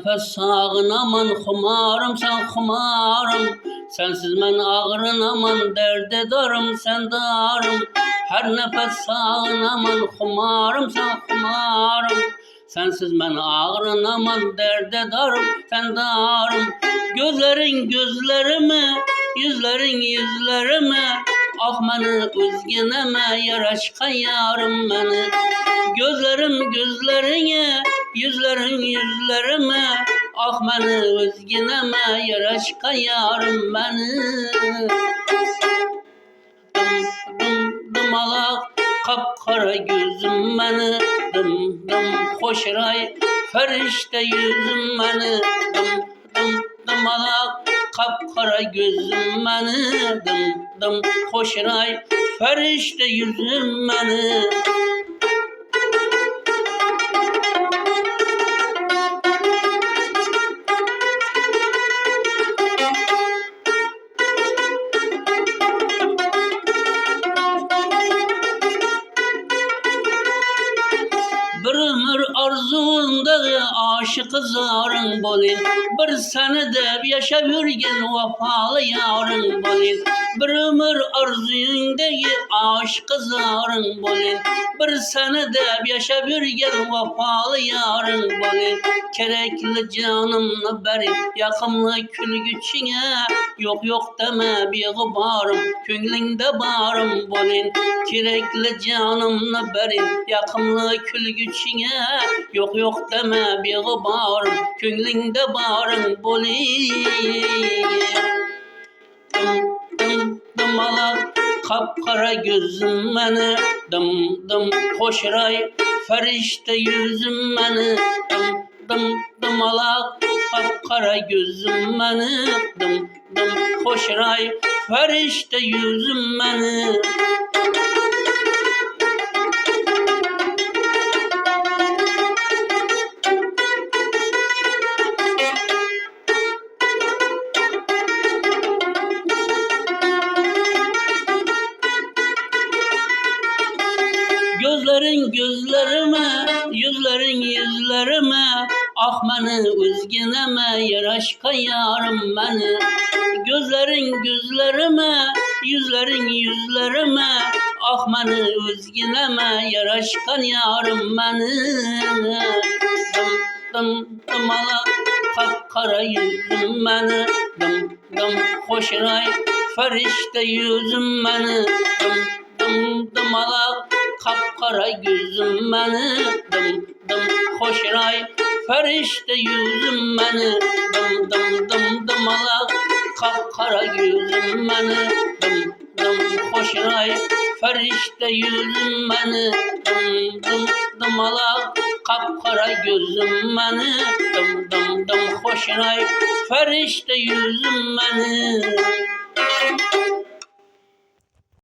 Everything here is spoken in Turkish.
nefes sağınaman xumarım sen xumarım. Sensiz men ağrınaman derde darım sen darım. Her nefes sağınaman xumarım sen xumarım. Sensiz men ağrınaman derde darım sen darım. Gözlerin gözlerime, yüzlerin yüzlerime. Ah meni özgeneme yaraşka yarım beni. Gözlerim gözlerine, yüzlerin yüzlerime. Ah meni özgeneme yaraşka yarım beni. Dımalak kapkara gözüm beni. Dım hoşray ferişte yüzüm beni. Dımalak kapkara gözüm beni. Dım hoşray ferişte yüzüm beni. Bir ömür arzunda aşık zarın bolin. Bir seni deb yaşab yurgen vafalı yarın bolin. Bir ömür arzundagi aşık zarın bolin. Bir seni deb yaşab yurgen vafalı yarın bolin. Kerekli canımni berin, yaqimli kulguchingga. Yok yok deme beg'uborim, ko'nglingda borim bolin. Kerekli canımni berin, yaqimli kulguchingga. Yok yok deme beg'uborim, ko'nglingda borim bolin. Dımalak kapkara gözüm meni. Dım hoşray ferişte yüzüm meni. Dımalak kapkara gözüm meni. Dım hoşray ferişte yüzüm meni. Gözlerin gözlerime, yüzlerin yüzlerime. Ah meni özgeneme yaraşka yarım beni. Gözlerin gözlerime, yüzlerin yüzlerime. Ah meni özgeneme yaraşka yarım beni. Dımalak kapkara yüzüm beni. Dım hoşray ferişte yüzüm beni. Dımalak kapkara gözüm beni. Dım hoşray ferişte yüzüm beni. Dımalak kapkara gözüm beni. Dım hoşray ferişte yüzüm beni. Dımalak kapkara gözüm beni. Dım hoşray ferişte yüzüm beni.